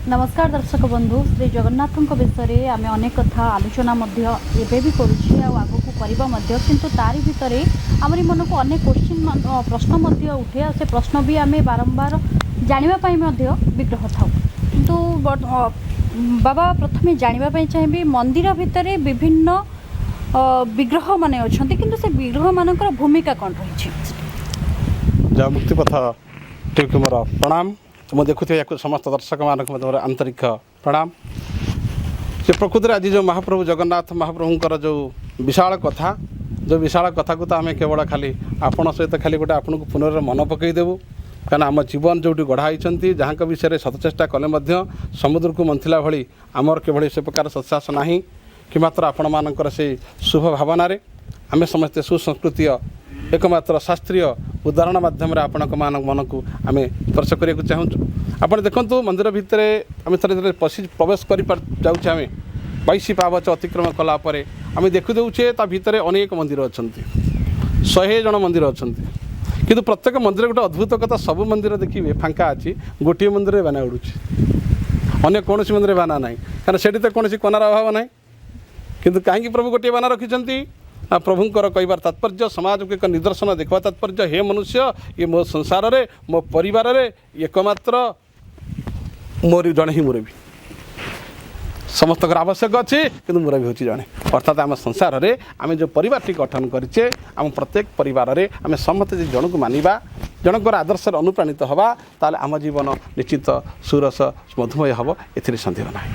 नमस्कार दर्शक बंधु श्री जगन्नाथ विषय आम अनेक कथा आलोचना भी करुच्छे आगक किंतु तारी भितर आमरी मन को अनेक क्वेश्चन प्रश्न उठे से प्रश्न भी आम बारंबार जानापी विग्रह था किंतु बाबा प्रथम जानापी चाहिए मंदिर भितर विभिन्न विग्रह माने अच्छा किंतु से विग्रह मानकर भूमिका कौन रही जय मुक्ति पथ टीवी मोर प्रणाम मुझे देखुए समस्त दर्शक मान आंतरिक प्रणाम से प्रकृति आज जो महाप्रभु जगन्नाथ महाप्रभुंर जो विशाल कथा को तो आम केवल खाली आपण सहित खाली गोटे आपन को पुनर् मन पकईदेवु कहीं आम जीवन जो गढ़ाई जहाँ विषय सतचेष्टा कले समुद्र को मंथिला भली आमर के से प्रकार सत्साहस ना कि मात्र आपण मानकर से शुभ भावना आम समस्ते सुसंस्कृति एकमात्र शास्त्रीय उदाहरण मध्यम आपण मन को आम स्पर्श करने चाहूँ आपड़ देखु मंदिर भितर आम थे प्रवेश कर जाऊे आम 22 पावच अतिक्रमण कलापर आम देखुदे भितर अनेक मंदिर अच्छा 100 जन मंदिर अच्छा किंतु प्रत्येक मंदिर गोटे अद्भुत कथा सब मंदिर देखिए फांका अच्छी गोटे मंदिर बाना उड़ू अन्य कौन मंदिर बाना ना कारण से कौन कोनार अभाव ना किंतु कहीं प्रभु गोटे बाना रखिंट प्रभुंर कहबार तात्पर्य समाज को एक निदर्शन देखा तात्पर्य हे मनुष्य ये मो संसार रे मो परिवार रे एकमात्र मोर जड़े ही मुरबी समस्त आवश्यक अच्छे कि मुरबी हूँ जड़े अर्थात आम संसार रे आम जो परिवार टी गठन करें आम प्रत्येक परिवार रे आम समस्त जन को मानिबा जनकर आदर्श अनुप्राणित हवा ताले आम जीवन निश्चित सुरस मधुमय हम ए सन्देह ना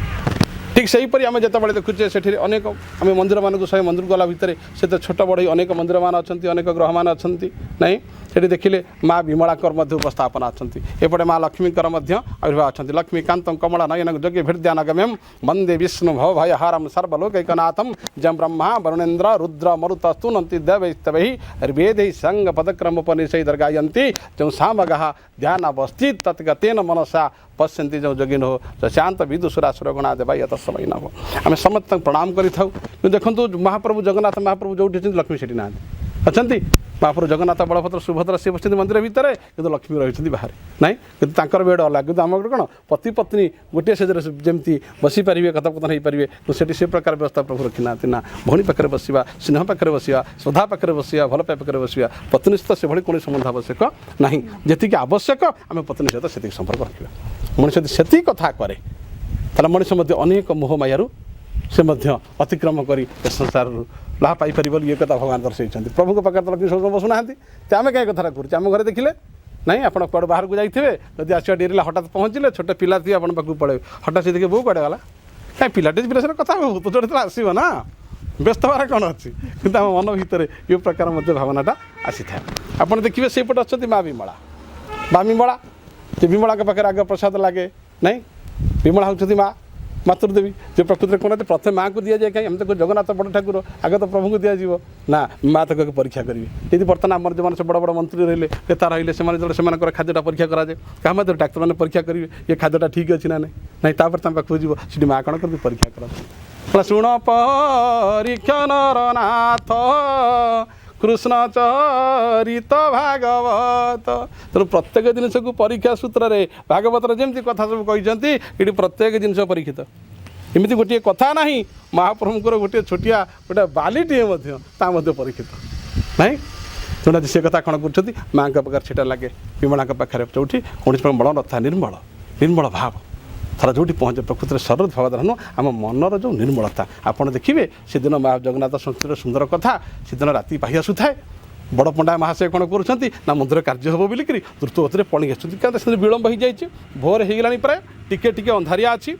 ठीक से हीपरी आम जिते देखुचे से अनेक आम मंदिर मानक सह मंदिर गला भितर से तो छोट बड़ अनेक मंदिर मान अच्छा अनेक ग्रह मान अच्छा नहीं से देखिले माँ विमलाकर उपस्थापना अच्छा एपटे माँ लक्ष्मीकर आविर्भाव अच्छा लक्ष्मीकांत कमला नयन जोग्य भृद्यानगम्यम वंदे विष्णु भव भय हारम सर्वलोकैकनाथम जम ब्रह्मा वरुणेन्द्र रुद्र मरुतस्तु नंति देवैस्तवै ऋवेदै संग पदक्रम उपनिषै दर्गायन्ति जो सामगः ध्यानावस्थि तत्गतेन मनसा पश्यन्ति जो जोगिन हो शांत विदुसुरासुर गणा देवा यत समय न हो आम समस्त प्रणाम करें देखो महाप्रभु जगन्नाथ महाप्रभु जो लक्ष्मी सेठी ना अच्छा महाप्रभु जगन्नाथ बलभद्र सुभद्रा सी बस मंदिर भितर कि लक्ष्मी रही बाहर ना कि बेड अलग कि आम कौन पति पत्नी गोटे सेजर जमी बसीपारे कथापथन हो पारे से से प्रकार व्यवस्था प्रभु रखी ना ना भौणी पाखे बसवा स्नेह पाखे बसवा श्रद्धा पाखे बसवा भल पाखे बसवा पत्नी सहित से कौन संबंध आवश्यक ना जी आवश्यक आम पत्नी सहित से संपर्क रखा मनुष्य यदि से कथा कै ताला मनुष्य अनेक मोहमायारू से अतिक्रम कर संसार लाभ पाइपर ये कथा भगवान दर्शाई प्रभु पाखे तो लक्ष्मी सब बसुना तो आम कहीं कथा करें आम घर देखिले नहीं आप कौड़ बाहर को जाइए जब आसवा डेरा हठात पहुँचे छोट पिला थी आप पड़े हठात से देखिए बो कड़े गला कहीं पिलाटे पिला कथा जो आसो ना व्यस्त हबार कौन अच्छी कि आम मन भितर ये प्रकार भावनाटा आसी था आप देखिए सेपटे अच्छा माँ विमला से विमला के पाखे आगे प्रसाद लगे नहीं विमला हूँ माँ मातृदेवी जो प्रकृति कौन प्रथम माँ को दि जाए कहीं हम तो जगन्नाथ बड़ ठाकुर आगे तो प्रभु को दिज्व ना माँ तो परीक्षा करेंगे यदि बर्तमान आम जो बड़ बड़ मंत्री रही नेता रही से खाद्यटा परीक्षा कराए क्या डाक्तर मैंने परीक्षा करेंगे ये खाद्यटा ठीक अच्छी ना नहीं तापर तुम पाखक जीव सी माँ कौन कर परीक्षा कर शुण परीक्षा नरनाथ कृष्ण चरित भागवत तेणु प्रत्येक जिनस को परीक्षा सूत्र रे भागवत जमी कथा सब कहते ये प्रत्येक जिनस परीक्षित एमती गोटे कथा ना महाप्रभुंर गोटे छोटिया गोटे बालीटे परीक्षित ना तेणु आज से कथा कौन कर माँ के पाखे सीटा लगे विमला पाखे जो कौन बल नथा निर्मल भाव थर जो पहुँचे प्रकृति सरल भावधारण आम मनर जो निर्मलता आपड़ देखिए से दिन माँ जगन्नाथ संस्कृतिर सुंदर कथा से दिन राति पाहि आसुए बड़ पंडा महाशय कौन कर मंदिर कार्य हम बोलिक द्रुत गति पड़ी आसुँच विलम्ब हो जाए भोर हो गला प्राय टिके अंधारिया अच्छी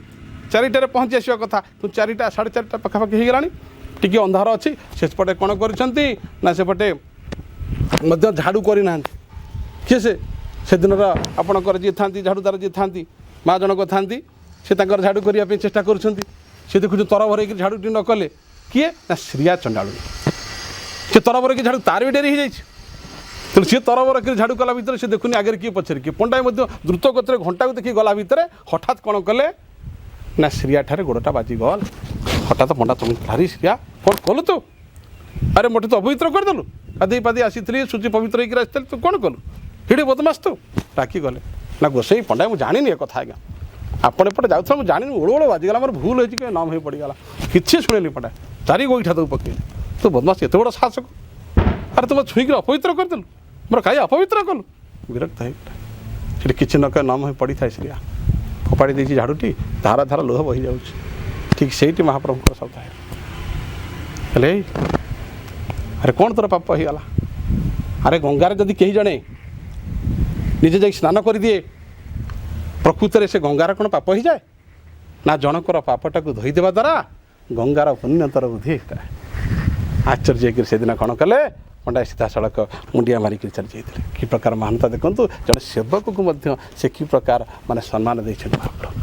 4टार पहुँची आसवा कथा तू 4टा 4:30 पाखापाखि हो गला टी अंधार अच्छी सेपटे कौन करपटे झाड़ू करना किए से दिन आपणकर जी था झाड़ूदार जी था माँ जनक था से झाड़ू करने चेष्टा कर देखुच तरभर झाड़ू टी न कले किए ना श्रिया चंडालू से तरभर की झाड़ू तार भी डेरी हो जाए तेणु सी तरभर कि झाड़ू कला भितर से देखुनी आगे किए पचर किए पंडा द्रुत गति घंटा को देखिए गला भितर हठात कौन कले ना श्रिया ठारे गोड़टा बाजी गल हठात पंडा तुम भारी श्रिया कौन कलु तू अरे मोटे तो अपवित्र करदेलु गाधे पाधे आसी सूची पवित्र होकर तू कौन कलु हिड़ी बदमाश तू डाकी गले ना गोसाई पंडा मुझे जानी ए कथा आज्ञा ଆପଣ ଏପଟେ ଯାଉଥିଲା ମୁଁ ଜାଣିନି ଓଳ ବାଜିଗଲା ମୋର ଭୁଲ ହେଇଛି କି ନାମ ହେଇ ପଡ଼ିଗଲା କିଛି ଶୁଣିଲି ପଟେ ଚାରି ଗୋଇଠା ତାକୁ ପକେଇଲି ତୁ ବଦମାସ ଏତେ ବଡ଼ ଶାସକ ଆରେ ତୁମ ଛୁଇଁକି ଅପବିତ୍ର କରିଦେଲୁ ମୋର କାହିଁ ଅପବିତ୍ର କଲୁ ବିରକ୍ତ ହେଇଗଲା ସେଠି କିଛି ନ କହେ ନାମ ହେଇ ପଡ଼ିଥାଏ ସିରିଆ ଫୋପାଡ଼ି ଦେଇଛି ଝାଡ଼ୁଟି ଧାର ଧାର ଲୁହ ବହିଯାଉଛି ଠିକ୍ ସେଇଠି ମହାପ୍ରଭୁଙ୍କର ଶବ୍ଦ ହେଲେ ଆରେ କ'ଣ ତୋର ପାପ ହେଇଗଲା ଆରେ ଗଙ୍ଗାରେ ଯଦି କେହି ଜଣେ ନିଜେ ଯାଇକି ସ୍ନାନ କରିଦିଏ ପ୍ରକୃତରେ ସେ ଗଙ୍ଗାର କ'ଣ ପାପ ହେଇଯାଏ ନା ଜଣଙ୍କର ପାପଟାକୁ ଧୋଇଦେବା ଦ୍ୱାରା ଗଙ୍ଗାର ପୁଣ୍ୟତର ବୃଦ୍ଧି ହେଇଥାଏ ଆଶ୍ଚର୍ଯ୍ୟ ହେଇକରି ସେଦିନ କ'ଣ କଲେ ପଣ୍ଡାଏ ସିଧାସଳଖ ମୁଣ୍ଡିଆ ମାରିକରି ଚାଲି ଯାଇଥିଲେ କି ପ୍ରକାର ମହାନତା ଦେଖନ୍ତୁ ଜଣେ ସେବକକୁ ମଧ୍ୟ ସେ କି ପ୍ରକାର ମାନେ ସମ୍ମାନ ଦେଇଛନ୍ତି ମହାପ୍ରଭୁ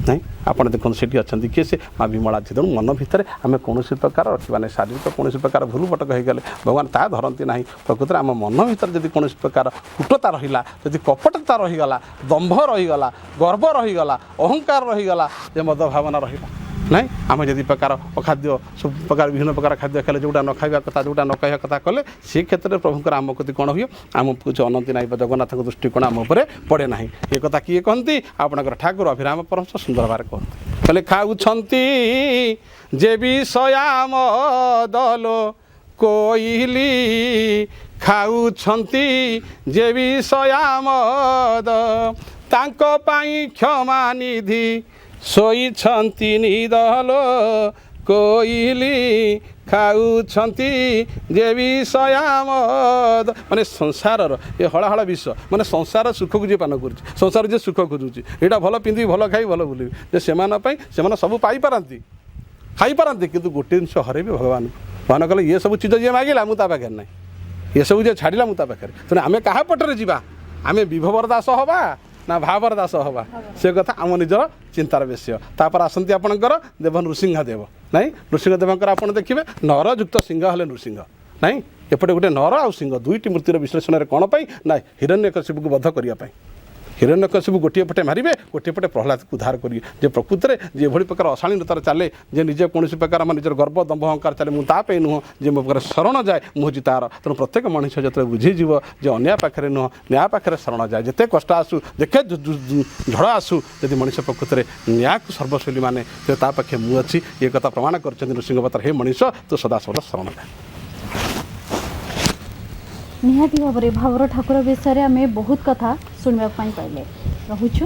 ନାଇଁ ଆପଣ ଦେଖନ୍ତୁ ସେଠି ଅଛନ୍ତି କିଏ ସେ ମା ବିମଳା ଅଛି ତେଣୁ ମନ ଭିତରେ ଆମେ କୌଣସି ପ୍ରକାର ରଖିବା ନାହିଁ ଶାରୀରିକ କୌଣସି ପ୍ରକାର ଭୁଲ ଭଟକ ହେଇଗଲେ ଭଗବାନ ତାହା ଧରନ୍ତି ନାହିଁ ପ୍ରକୃତରେ ଆମ ମନ ଭିତରେ ଯଦି କୌଣସି ପ୍ରକାର କୁଟତା ରହିଲା ଯଦି କପଟତା ରହିଗଲା ଦମ୍ଭ ରହିଗଲା ଗର୍ବ ରହିଗଲା ଅହଙ୍କାର ରହିଗଲା ଯେ ମଦ ଭାବନା ରହିଲା ନାଇଁ ଆମେ ଯଦି ପ୍ରକାର ଅଖାଦ୍ୟ ସବୁ ପ୍ରକାର ବିଭିନ୍ନ ପ୍ରକାର ଖାଦ୍ୟ ଖାଇଲେ ଯେଉଁଟା ନ ଖାଇବା କଥା ଯେଉଁଟା ନ କହିବା କଥା କଲେ ସେ କ୍ଷେତ୍ରରେ ପ୍ରଭୁଙ୍କର ଆମ ପ୍ରତି କ'ଣ ହୁଏ ଆମକୁ କିଛି ଅନନ୍ତି ନାହିଁ ବା ଜଗନ୍ନାଥଙ୍କ ଦୃଷ୍ଟିକୋଣ ଆମ ଉପରେ ପଡ଼େ ନାହିଁ ଏ କଥା କିଏ କହନ୍ତି ଆପଣଙ୍କର ଠାକୁର ଅଭିରାମ ପରମହଂସ ସୁନ୍ଦର ଭାବରେ କହନ୍ତି କହିଲେ ଖାଉଛନ୍ତି ଯେ ବିଷୟାମ ଦଲ କୋଇଲି ଖାଉଛନ୍ତି ଯେ ବିଷୟାମଦ ତାଙ୍କ ପାଇଁ କ୍ଷମା ନିଧି ଶୋଇଛନ୍ତି ନିଦଲ କୋଇଲି ଖାଉଛନ୍ତି ଯେ ବିଷୟାମଦ ମାନେ ସଂସାରର ଏ ହଳାହଳ ବିଷ ମାନେ ସଂସାର ସୁଖକୁ ଯିଏ ପାନ କରୁଛି ସଂସାର ଯିଏ ସୁଖ ଖୋଜୁଛି ଏଇଟା ଭଲ ପିନ୍ଧିବି ଭଲ ଖାଇ ଭଲ ବୁଲିବି ଯେ ସେମାନଙ୍କ ପାଇଁ ସେମାନେ ସବୁ ପାଇପାରନ୍ତି ଖାଇପାରନ୍ତି କିନ୍ତୁ ଗୋଟିଏ ଜିନିଷ ହରେଇବେ ଭଗବାନଙ୍କୁ ଭଗବାନ କହିଲେ ଇଏ ସବୁ ଚିଜ ଯିଏ ମାଗିଲା ମୁଁ ତା ପାଖରେ ନାହିଁ ଏସବୁ ଯିଏ ଛାଡ଼ିଲା ମୁଁ ତା ପାଖରେ ତେଣୁ ଆମେ କାହା ପଟରେ ଯିବା ଆମେ ବିଭବର ଦାସ ହେବା ନା ଭାବର ଦାସ ହେବା ସେ କଥା ଆମ ନିଜର ଚିନ୍ତାର ବିଷୟ ତାପରେ ଆସନ୍ତି ଆପଣଙ୍କର ଦେବ ନୃସିଂହଦେବ ନାଇଁ ନୃସିଂହଦେବଙ୍କର ଆପଣ ଦେଖିବେ ନର ଯୁକ୍ତ ସିଂହ ହେଲେ ନୃସିଂହ ନାଇଁ ଏପଟେ ଗୋଟେ ନର ଆଉ ସିଂହ ଦୁଇଟି ମୂର୍ତ୍ତିର ବିଶ୍ଳେଷଣରେ କ'ଣ ପାଇଁ ନା ହିରଣ୍ୟକଶିପୁକୁ ବଧ କରିବା ପାଇଁ ହିରଣ୍ୟକଶିପୁ ଗୋଟିଏ ପଟେ ମାରିବେ ଗୋଟିଏ ପଟେ ପ୍ରହ୍ଲାଦକୁ ଉଦ୍ଧାର କରିବେ ଯେ ପ୍ରକୃତରେ ଯେଭଳି ପ୍ରକାର ଅଶାଳୀନତାର ଚାଲେ ଯେ ନିଜେ କୌଣସି ପ୍ରକାର ଆମ ନିଜର ଗର୍ବ ଦମ୍ଭ ଅହଙ୍କାର ଚାଲେ ମୁଁ ତା ପାଇଁ ନୁହଁ ଯେ ମୋ ପାଖରେ ଶରଣ ଯାଏ ମୁଁ ହେଉଛି ତାର ତେଣୁ ପ୍ରତ୍ୟେକ ମଣିଷ ଯେତେବେଳେ ବୁଝିଯିବ ଯେ ଅନ୍ୟ ପାଖରେ ନୁହଁ ନ୍ୟାୟ ପାଖରେ ଶରଣ ଯାଏ ଯେତେ କଷ୍ଟ ଆସୁ ଯେତେ ଝଡ଼ ଆସୁ ଯଦି ମଣିଷ ପ୍ରକୃତରେ ନ୍ୟାୟକୁ ସର୍ବଶୈଳୀ ମାନେ ତେବେ ତା ପାଖେ ମୁଁ ଅଛି ଏ କଥା ପ୍ରମାଣ କରିଛନ୍ତି ନୃସିଂହବତାର ହେ ମଣିଷ ତୁ ସଦାସର୍ବଦା ଶରଣ ଯାଏ ନିହାତି ଭାବରେ ଭାବର ଠାକୁର ବିଷୟରେ ଆମେ ବହୁତ କଥା ଶୁଣିବାକୁ ପାଇଲେ ରହୁଛୁ।